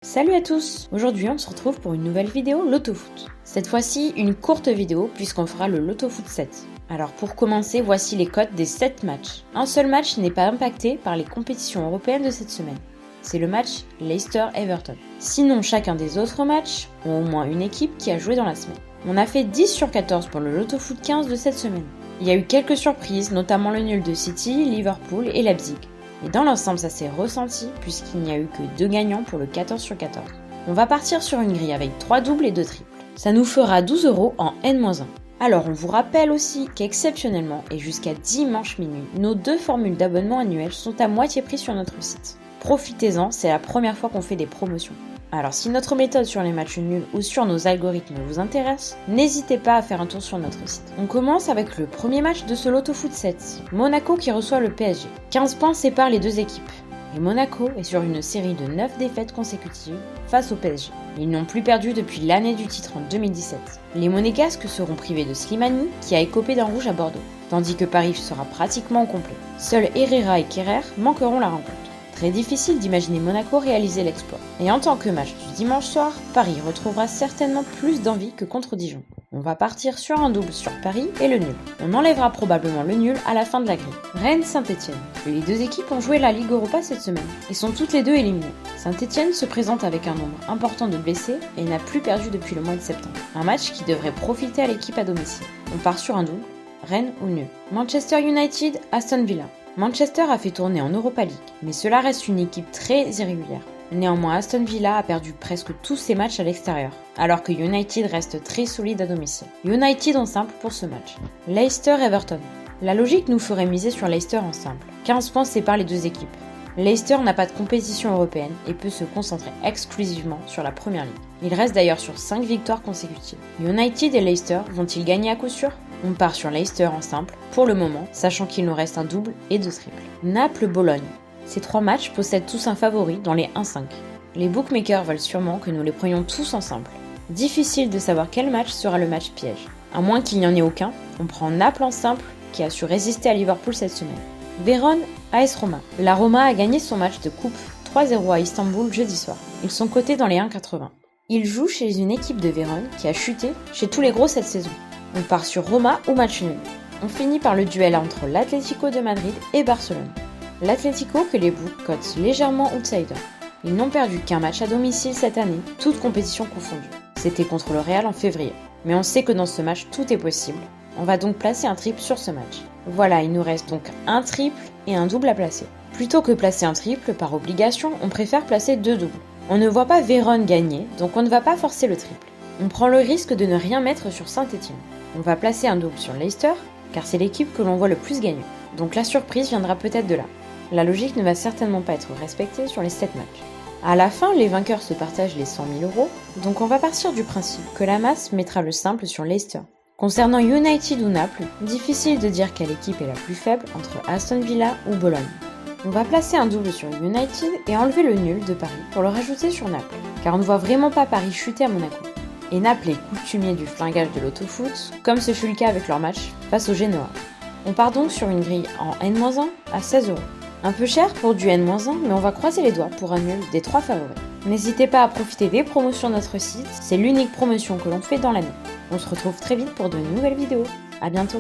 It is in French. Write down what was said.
Salut à tous! Aujourd'hui on se retrouve pour une nouvelle vidéo Loto-Foot. Cette fois-ci une courte vidéo puisqu'on fera le Loto-Foot 7. Alors pour commencer, voici les cotes des 7 matchs. Un seul match n'est pas impacté par les compétitions européennes de cette semaine. C'est le match Leicester-Everton. Sinon chacun des autres matchs ont au moins une équipe qui a joué dans la semaine. On a fait 10 sur 14 pour le Loto-Foot 15 de cette semaine. Il y a eu quelques surprises, notamment le nul de City, Liverpool et Leipzig. Et dans l'ensemble, ça s'est ressenti puisqu'il n'y a eu que 2 gagnants pour le 14 sur 14. On va partir sur une grille avec 3 doubles et 2 triples. Ça nous fera 12 € en N-1. Alors on vous rappelle aussi qu'exceptionnellement et jusqu'à dimanche minuit, nos 2 formules d'abonnement annuelles sont à moitié prix sur notre site. Profitez-en, c'est la première fois qu'on fait des promotions. Alors si notre méthode sur les matchs nuls ou sur nos algorithmes vous intéresse, n'hésitez pas à faire un tour sur notre site. On commence avec le premier match de ce Loto-Foot 7, Monaco qui reçoit le PSG. 15 points séparent les deux équipes. Et Monaco est sur une série de 9 défaites consécutives face au PSG. Ils n'ont plus perdu depuis l'année du titre en 2017. Les Monégasques seront privés de Slimani qui a écopé d'un rouge à Bordeaux, tandis que Paris sera pratiquement au complet. Seuls Herrera et Kerrer manqueront la rencontre. Très difficile d'imaginer Monaco réaliser l'exploit. Et en tant que match du dimanche soir, Paris retrouvera certainement plus d'envie que contre Dijon. On va partir sur un double sur Paris et le nul. On enlèvera probablement le nul à la fin de la grille. Rennes-Saint-Etienne. Les deux équipes ont joué la Ligue Europa cette semaine et sont toutes les deux éliminées. Saint-Etienne se présente avec un nombre important de blessés et n'a plus perdu depuis le mois de septembre. Un match qui devrait profiter à l'équipe à domicile. On part sur un double, Rennes ou nul. Manchester United, Aston Villa. Manchester a fait tourner en Europa League, mais cela reste une équipe très irrégulière. Néanmoins, Aston Villa a perdu presque tous ses matchs à l'extérieur, alors que United reste très solide à domicile. United en simple pour ce match. Leicester-Everton. La logique nous ferait miser sur Leicester en simple. 15 points séparent les deux équipes. Leicester n'a pas de compétition européenne et peut se concentrer exclusivement sur la première ligue. Il reste d'ailleurs sur 5 victoires consécutives. United et Leicester vont-ils gagner à coup sûr ? On part sur Leicester en simple, pour le moment, sachant qu'il nous reste un double et 2 triples. Naples-Bologne. Ces 3 matchs possèdent tous un favori dans les 1-5. Les bookmakers veulent sûrement que nous les prenions tous en simple. Difficile de savoir quel match sera le match piège. À moins qu'il n'y en ait aucun, on prend Naples en simple, qui a su résister à Liverpool cette semaine. Vérone, AS Roma. La Roma a gagné son match de coupe 3-0 à Istanbul jeudi soir. Ils sont cotés dans les 1,80. Ils jouent chez une équipe de Vérone qui a chuté chez tous les gros cette saison. On part sur Roma ou match nul. On finit par le duel entre l'Atlético de Madrid et Barcelone. L'Atlético que les books cotent légèrement outsider. Ils n'ont perdu qu'un match à domicile cette année, toutes compétitions confondues. C'était contre le Real en février. Mais on sait que dans ce match, tout est possible. On va donc placer un triple sur ce match. Voilà, il nous reste donc un triple et un double à placer. Plutôt que placer un triple par obligation, on préfère placer 2 doubles. On ne voit pas Vérone gagner, donc on ne va pas forcer le triple. On prend le risque de ne rien mettre sur Saint-Etienne. On va placer un double sur Leicester, car c'est l'équipe que l'on voit le plus gagner. Donc la surprise viendra peut-être de là. La logique ne va certainement pas être respectée sur les 7 matchs. À la fin, les vainqueurs se partagent les 100 000 €, donc on va partir du principe que la masse mettra le simple sur Leicester. Concernant United ou Naples, difficile de dire quelle équipe est la plus faible entre Aston Villa ou Bologne. On va placer un double sur United et enlever le nul de Paris pour le rajouter sur Naples, car on ne voit vraiment pas Paris chuter à Monaco. Et Naples est coutumier du flingage de l'autofoot, comme ce fut le cas avec leur match face au Genoa. On part donc sur une grille en N-1 à 16 €. Un peu cher pour du N-1, mais on va croiser les doigts pour un nul des 3 favoris. N'hésitez pas à profiter des promotions de notre site, c'est l'unique promotion que l'on fait dans l'année. On se retrouve très vite pour de nouvelles vidéos. À bientôt.